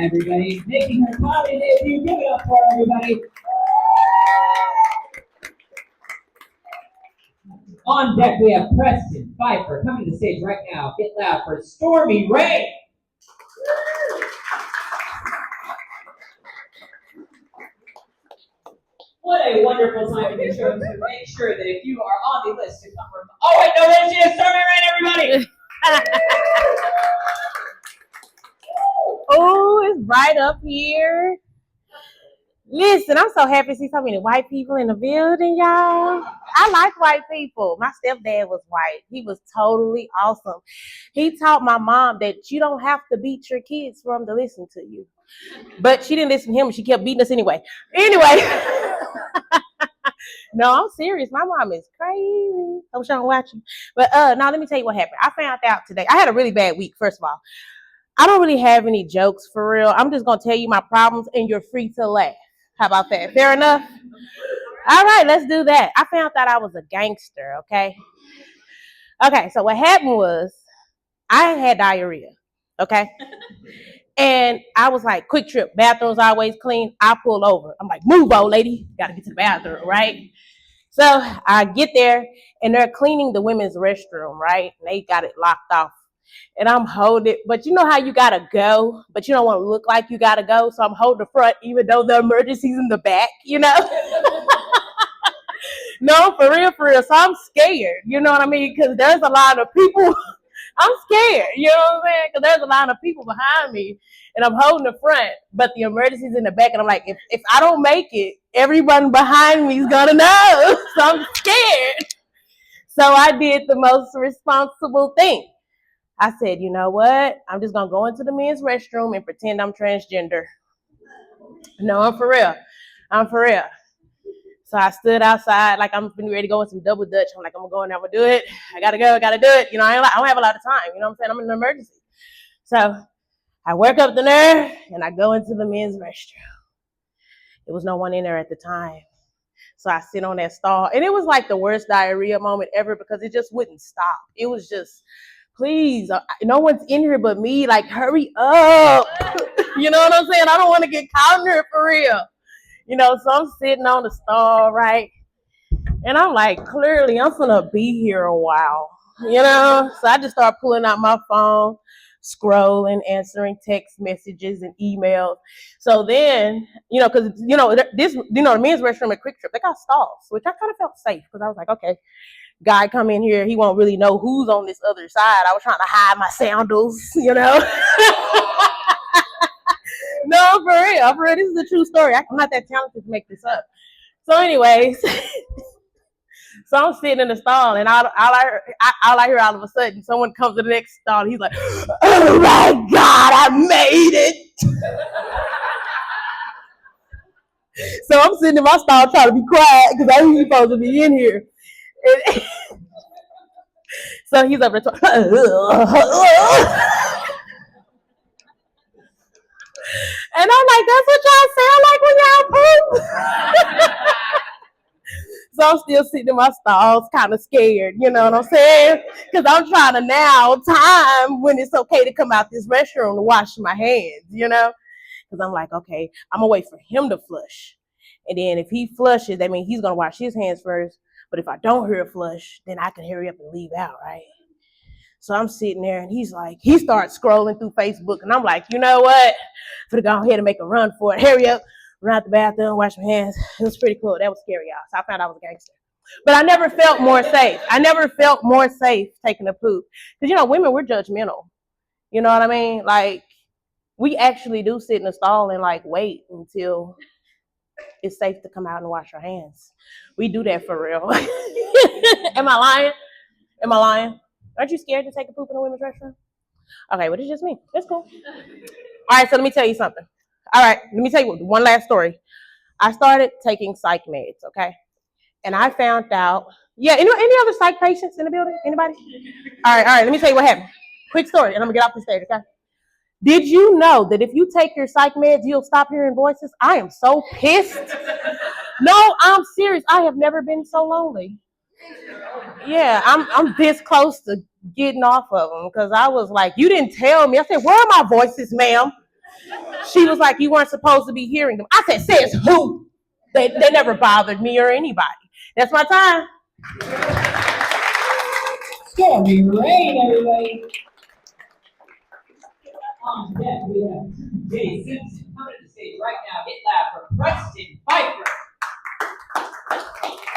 everybody. Making her comedy debut. Give it up for everybody. On deck, we have Preston Pfeiffer coming to the stage right now. Get loud for Stormy Ray. What a wonderful time to show to make sure that if you are on the list to come from. Oh, wait, no, there she is. Stormy Ray, everybody. Oh, it's right up here. Listen, I'm so happy to see so many white people in the building, y'all. I like white people. My stepdad was white. He was totally awesome. He taught my mom that you don't have to beat your kids for them to listen to you. But she didn't listen to him. She kept beating us anyway. No, I'm serious. My mom is crazy. I'm trying to watch you. But now let me tell you what happened. I found out today. I had a really bad week, first of all. I don't really have any jokes for real. I'm just going to tell you my problems and you're free to laugh. How about that? Fair enough? All right, let's do that. I found out I was a gangster, okay? Okay, so what happened was I had diarrhea, okay? And I was like, quick trip, bathroom's always clean. I pull over. I'm like, move, old lady. Got to get to the bathroom, right? So I get there, and they're cleaning the women's restroom, right? And they got it locked off. And I'm holding it, but you know how you gotta go, but you don't want to look like you gotta go, so I'm holding the front even though the emergency's in the back, you know? No, for real, so I'm scared, you know what I mean? Because there's a lot of people, I'm scared, you know what I'm saying? Because there's a lot of people behind me, and I'm holding the front, but the emergency's in the back, and I'm like, if I don't make it, everyone behind me is gonna know, so I'm scared. So I did the most responsible thing. I said, you know what? I'm just going to go into the men's restroom and pretend I'm transgender. No, I'm for real. So I stood outside like I'm ready to go in some double dutch. I'm like, I'm going to go in there. I'm going to do it. I got to go. I got to do it. You know, I don't have a lot of time. You know what I'm saying? I'm in an emergency. So I work up the nerve and I go into the men's restroom. There was no one in there at the time. So I sit on that stall. And it was like the worst diarrhea moment ever because it just wouldn't stop. It was just... Please, no one's in here but me. Like, hurry up. You know what I'm saying? I don't want to get caught in here for real. You know, so I'm sitting on the stall, right? And I'm like, clearly, I'm going to be here a while. You know? So I just start pulling out my phone, scrolling, answering text messages and emails. So then, you know, because, you know, the men's restroom at Quick Trip, they got stalls, which I kind of felt safe because I was like, okay. Guy come in here, he won't really know who's on this other side. I was trying to hide my sandals, you know. No, for real, this is a true story. I'm not that talented to make this up. So anyways, so I'm sitting in the stall, and all I hear all of a sudden, someone comes to the next stall, and he's like, oh my God, I made it. So I'm sitting in my stall trying to be quiet, because I know he's supposed to be in here. So he's over there and I'm like, that's what y'all sound like when y'all poop? So I'm still sitting in my stalls kind of scared, you know what I'm saying? Because I'm trying to now time when it's okay to come out this restroom to wash my hands, you know? Because I'm like, okay, I'm going to wait for him to flush. And then if he flushes, that means he's going to wash his hands first. But if I don't hear a flush, then I can hurry up and leave out, right? So I'm sitting there, and he's like, he starts scrolling through Facebook, and I'm like, you know what? I'm gonna go ahead and make a run for it. Hurry up, run out the bathroom, wash my hands. It was pretty cool. That was scary, y'all. So I found out I was a gangster. But I never felt more safe. Taking a poop. Because, you know, women, we're judgmental. You know what I mean? Like, we actually do sit in the stall and, like, wait until it's safe to come out and wash our hands. We do that for real. Am I lying? Aren't you scared to take a poop in a women's restroom? Okay, well, it's just me. It's cool. All right, so let me tell you something. All right, let me tell you one last story. I started taking psych meds, okay? And I found out, any other psych patients in the building? Anybody? All right, let me tell you what happened. Quick story, and I'm going to get off the stage, okay? Did you know that if you take your psych meds, you'll stop hearing voices? I am so pissed. No, I'm serious. I have never been so lonely. Yeah, I'm this close to getting off of them because I was like, you didn't tell me. I said, where are my voices, ma'am? She was like, you weren't supposed to be hearing them. I said, says who? They never bothered me or anybody. That's my time. Story rain, everybody. Yes, we have Jay Simpson coming to